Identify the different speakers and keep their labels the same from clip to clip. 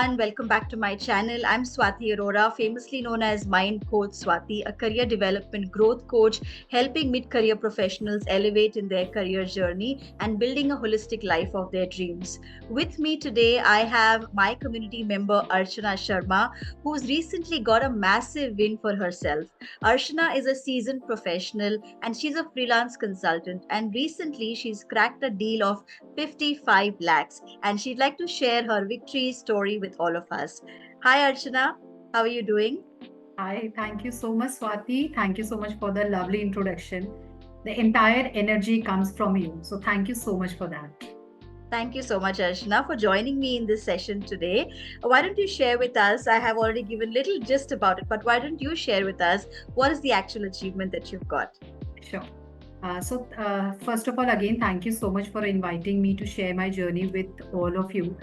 Speaker 1: everyone, welcome back to my channel. I'm Swati Arora, famously known as Mindcoach Swati, a career development growth coach helping mid-career professionals elevate in their career journey and building a holistic life of their dreams. With me today, I have my community member Archana Sharma, who's recently got a massive win for herself. Archana is a seasoned professional and she's a freelance consultant, and recently she's cracked a deal of 55 lakhs, and she'd like to share her victory story with all of us. Hi, Archana. How are you doing?
Speaker 2: Hi, thank you so much, Swati. Thank you so much for the lovely introduction. The entire energy comes from you. So, thank you so much for that.
Speaker 1: Thank you so much, Archana, for joining me in this session today. Why don't you share with us? I have already given little gist about it, but why don't you share with us what is the actual achievement that you've got?
Speaker 2: Sure. First of all, again, thank you so much for inviting me to share my journey with all of you.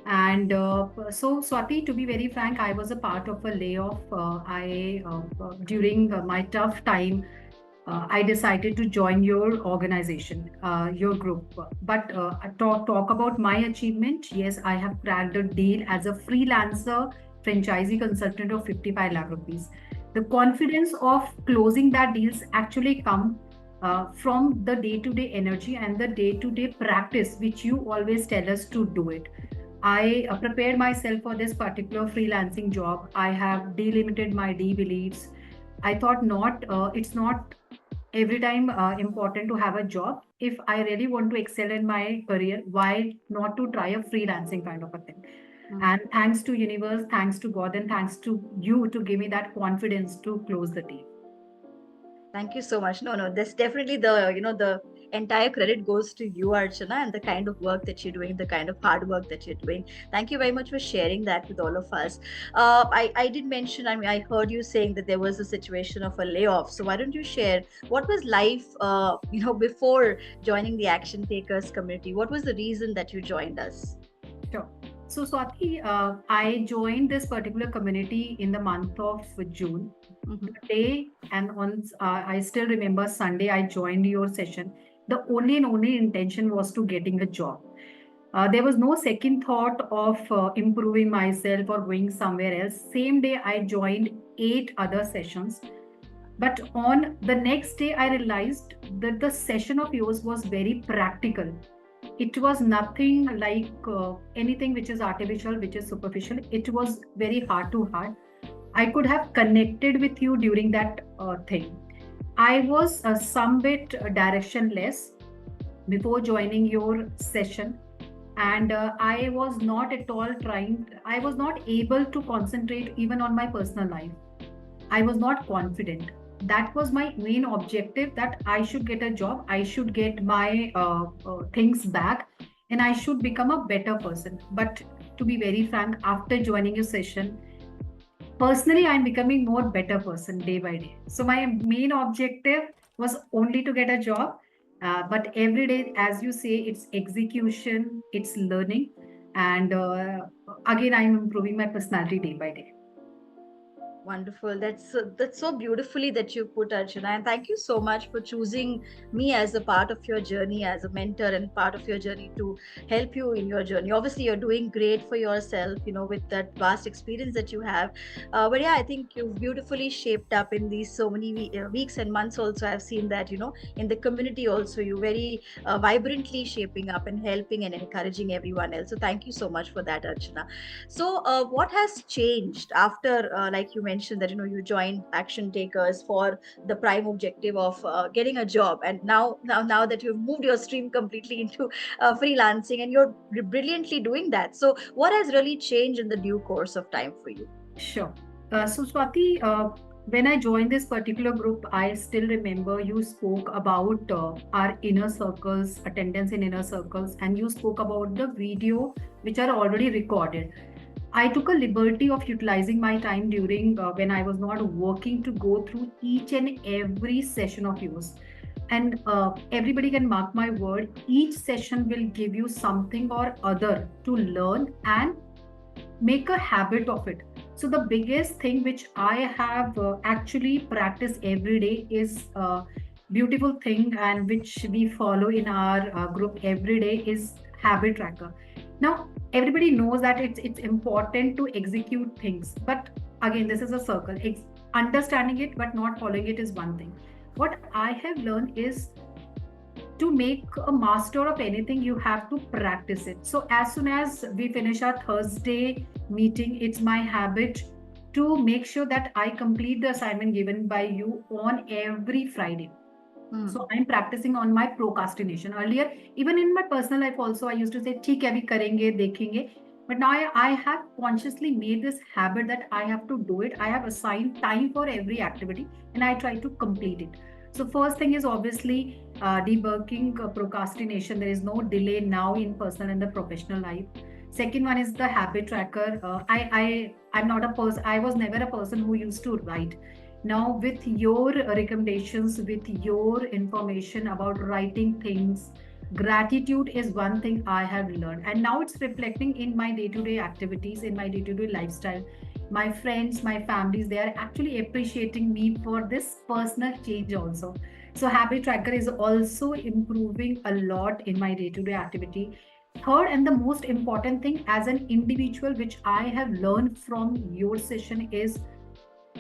Speaker 2: Swati, to be very frank, I was a part of a layoff. During my tough time, I decided to join your organization, your group. But talk about my achievement. Yes, I have cracked a deal as a freelancer franchisee consultant of 55 lakh rupees. The confidence of closing that deals actually come from the day-to-day energy and the day-to-day practice, which you always tell us to do it. I prepared myself for this particular freelancing job. I have delimited my D beliefs. I thought not, it's not every time important to have a job. If I really want to excel in my career, why not to try a freelancing kind of a thing? And thanks to universe, thanks to God, and thanks to you to give me that confidence to close the deal.
Speaker 1: Thank you so much. No, this definitely the entire credit goes to you, Archana, and the kind of work that you're doing, the kind of hard work that you're doing. Thank you very much for sharing that with all of us. I did mention, I mean, I heard you saying that there was a situation of a layoff. So why don't you share what was life, before joining the Action Takers community? What was the reason that you joined us?
Speaker 2: Sure. So, Swati, I joined this particular community in the month of June. The day and I still remember Sunday, I joined your session. The only and only intention was to getting a job. There was no second thought of improving myself or going somewhere else. Same day, I joined 8 other sessions. But on the next day, I realized that the session of yours was very practical. It was nothing like anything which is artificial, which is superficial. It was very heart to heart. I could have connected with you during that thing. I was some bit directionless before joining your session, and I was not at all trying, I was not able to concentrate even on my personal life. I was not confident. That was my main objective, that I should get a job, I should get my things back, and I should become a better person. But to be very frank, after joining your session, personally, I'm becoming more better person day by day. So my main objective was only to get a job. But every day, as you say, it's execution, it's learning. And again, I'm improving my personality day by day.
Speaker 1: Wonderful. That's so beautifully that you put, Archana, and thank you so much for choosing me as a part of your journey, as a mentor and part of your journey to help you in your journey. Obviously, you're doing great for yourself, with that vast experience that you have. But yeah, I think you've beautifully shaped up in these so many weeks and months. Also, I've seen that in the community also you very vibrantly shaping up and helping and encouraging everyone else. So thank you so much for that, Archana. So, what has changed after, like you mentioned, that you joined Action Takers for the prime objective of getting a job, and now that you've moved your stream completely into freelancing, and you're brilliantly doing that. So, what has really changed in the due course of time for you?
Speaker 2: Sure. Swati, when I joined this particular group, I still remember you spoke about our inner circles, attendance in inner circles, and you spoke about the video which are already recorded. I took a liberty of utilizing my time during when I was not working to go through each and every session of yours. And everybody can mark my word, each session will give you something or other to learn and make a habit of it. So the biggest thing which I have actually practiced every day is beautiful thing, and which we follow in our group every day, is habit tracker. Now, everybody knows that it's important to execute things, but again, this is a circle. Understanding it but not following it is one thing. What I have learned is, to make a master of anything, you have to practice it. So as soon as we finish our Thursday meeting, it's my habit to make sure that I complete the assignment given by you on every Friday. So I'm practicing on my procrastination. Earlier, even in my personal life also, I used to say, "ठीक है, अभी करेंगे, देखेंगे." But now I have consciously made this habit that I have to do it. I have assigned time for every activity and I try to complete it. So first thing is obviously debunking procrastination. There is no delay now in personal and the professional life. Second one is the habit tracker. I'm not a person. I was never a person who used to write. Now, with your recommendations, with your information about writing things, gratitude is one thing I have learned. And now it's reflecting in my day to day activities, in my day to day lifestyle. My friends, my families, they are actually appreciating me for this personal change also. So, habit tracker is also improving a lot in my day to day activity. Third, and the most important thing as an individual, which I have learned from your session, is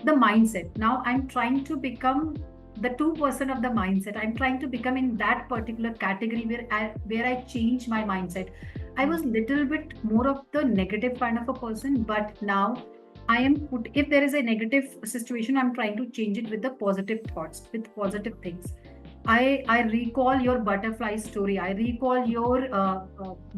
Speaker 2: the mindset. Now I'm trying to become the 2% of the mindset. I'm trying to become in that particular category where I change my mindset. I was little bit more of the negative kind of a person, but now I am put, if there is a negative situation, I'm trying to change it with the positive thoughts, with positive things. I recall your butterfly story. I recall your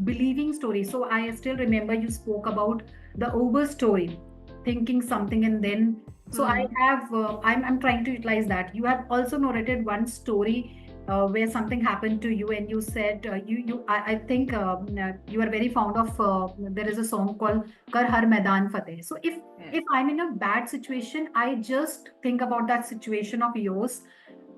Speaker 2: believing story. So I still remember you spoke about the over story, thinking something and then. So I have I'm trying to utilize that. You have also narrated one story where something happened to you, and you said I think you are very fond of. There is a song called "Kar Har Maidan Fateh." So if I'm in a bad situation, I just think about that situation of yours.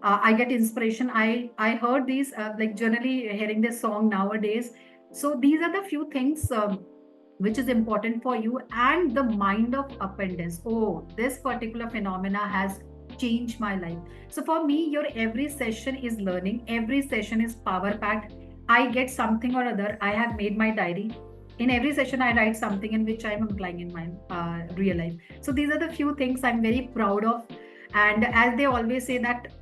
Speaker 2: I get inspiration. I heard these like generally hearing this song nowadays. So these are the few things. Which is important for you, and the mind of appendix. Oh, this particular phenomena has changed my life. So for me, your every session is learning, every session is power packed. I get something or other. I have made my diary. In every session I write something in which I'm applying in my real life. So these are the few things I'm very proud of. And as they always say that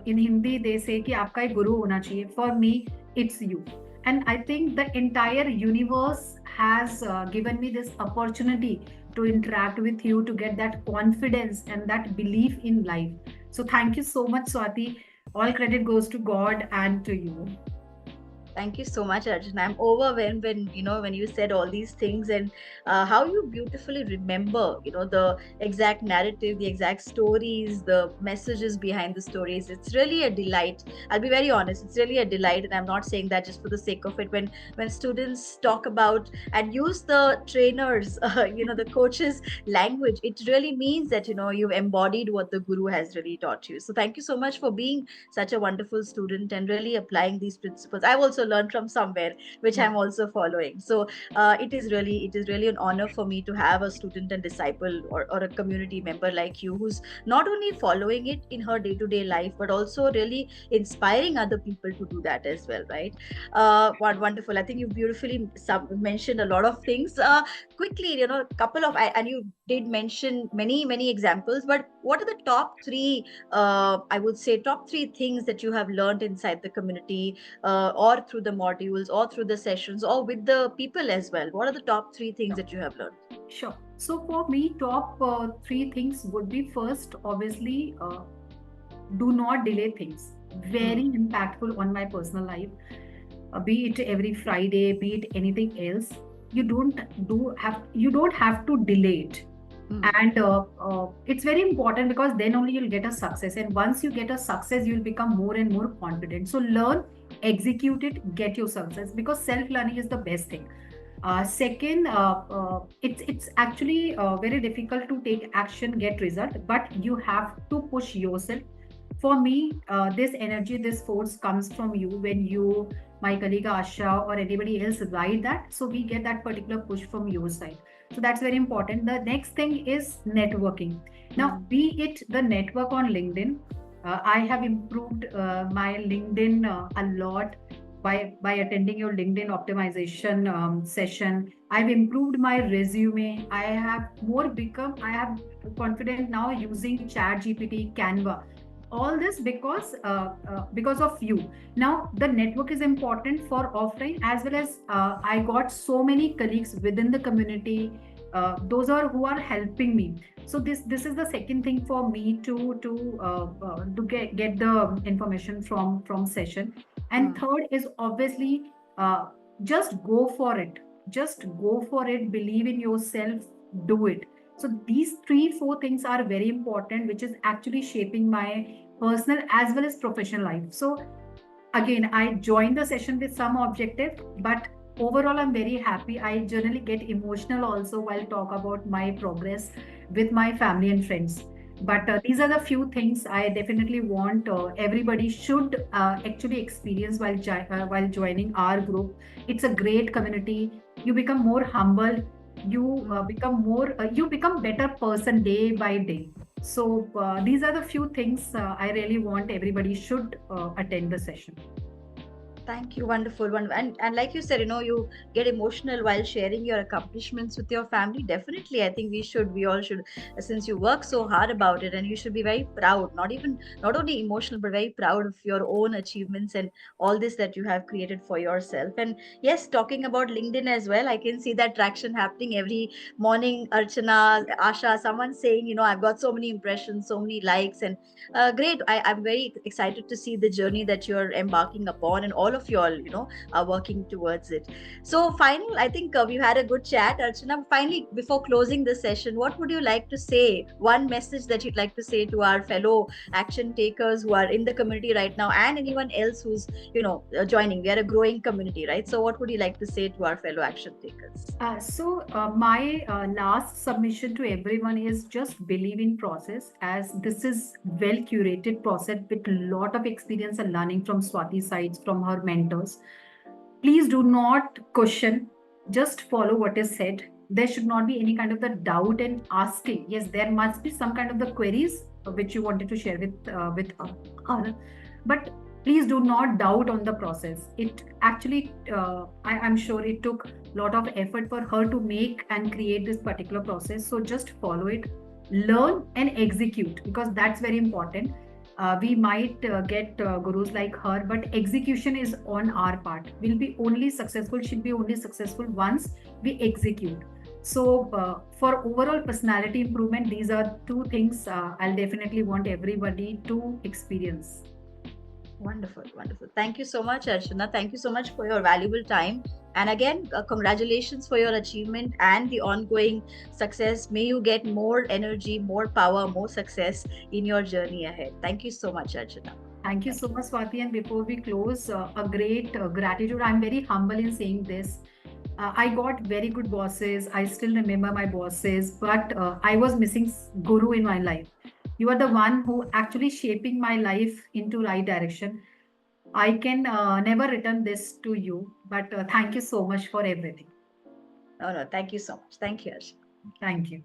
Speaker 2: in Hindi they say कि आपका एक गुरु होना चाहिए. For me, it's you. And I think the entire universe has given me this opportunity to interact with you, to get that confidence and that belief in life. So thank you so much, Swati. All credit goes to God and to you.
Speaker 1: Thank you so much, Arjun. I'm overwhelmed when you said all these things, and how you beautifully remember the exact narrative, the exact stories, the messages behind the stories. It's really a delight. I'll be very honest. It's really a delight, and I'm not saying that just for the sake of it. When students talk about and use the trainers, the coaches' language, it really means that you've embodied what the guru has really taught you. So thank you so much for being such a wonderful student and really applying these principles. I've also learned from somewhere, which I'm also following. So it is really an honor for me to have a student and disciple, or a community member like you, who's not only following it in her day-to-day life, but also really inspiring other people to do that as well, right? Wonderful. I think you beautifully mentioned a lot of things. Quickly, a couple of, and you did mention many examples, but what are the top three, I would say, top three things that you have learned inside the community, or through the modules, or through the sessions, or with the people as well? What are the top three things that you have learned?
Speaker 2: Sure. So for me, top three things would be: first, obviously, do not delay things. Very impactful on my personal life. Be it every Friday, be it anything else. You don't have to delay it. And it's very important, because then only you'll get a success. And once you get a success, you'll become more and more confident. So learn, execute it, get your success, because self learning is the best thing. Second, it's actually very difficult to take action, get result, but you have to push yourself. For me, this energy, this force comes from you when you, my colleague Asha, or anybody else write that. So we get that particular push from your side. So that's very important. The next thing is networking. Now, be it the network on LinkedIn, I have improved my LinkedIn a lot. by attending your LinkedIn optimization session. I've improved my resume. I have confident now using ChatGPT, Canva. All this because of you. Now the network is important for offline as well as I got so many colleagues within the community. Those are who are helping me. So this is the second thing for me to get the information from session. And third is obviously just go for it. Just go for it. Believe in yourself. Do it. So these three, four things are very important, which is actually shaping my personal as well as professional life. So again, I joined the session with some objective, but overall I'm very happy. I generally get emotional also while talk about my progress with my family and friends. But these are the few things I definitely want everybody should actually experience while joining our group. It's a great community. You become more humble. You become better person day by day. So these are the few things I really want everybody should attend the session.
Speaker 1: Thank you. Wonderful. And like you said, you get emotional while sharing your accomplishments with your family. Definitely, I think we all should, since you work so hard about it, and you should be very proud, not only emotional, but very proud of your own achievements and all this that you have created for yourself. And yes, talking about LinkedIn as well, I can see that traction happening every morning. Archana, Asha, someone saying, I've got so many impressions, so many likes, and great. I'm very excited to see the journey that you're embarking upon, and all of you all, are working towards it. So, final, I think we've had a good chat. Archana, finally, before closing the session, what would you like to say? One message that you'd like to say to our fellow action takers who are in the community right now, and anyone else who's, joining. We are a growing community, right? So, what would you like to say to our fellow action takers?
Speaker 2: My last submission to everyone is just believe in process, as this is well curated process with lot of experience and learning from Swati sides, from her mentors. Please do not question, just follow what is said. There should not be any kind of the doubt and asking. Yes, there must be some kind of the queries which you wanted to share with her, but please do not doubt on the process. It actually, I'm sure it took a lot of effort for her to make and create this particular process. So just follow it, learn and execute, because that's very important. We might get gurus like her, but execution is on our part. We'll be only successful, should be only successful once we execute. So, for overall personality improvement, these are two things I'll definitely want everybody to experience.
Speaker 1: Wonderful, wonderful. Thank you so much, Archana. Thank you so much for your valuable time. And again, congratulations for your achievement and the ongoing success. May you get more energy, more power, more success in your journey ahead. Thank you so much, Archana.
Speaker 2: Thank you
Speaker 1: Thank
Speaker 2: so
Speaker 1: you.
Speaker 2: much, Swati. And before we close, a great gratitude. I'm very humble in saying this. I got very good bosses. I still remember my bosses, but I was missing guru in my life. You are the one who actually shaping my life into right direction. I can never return this to you, but thank you so much for everything.
Speaker 1: No, no, thank you so much. Thank you, Archana.
Speaker 2: Thank you.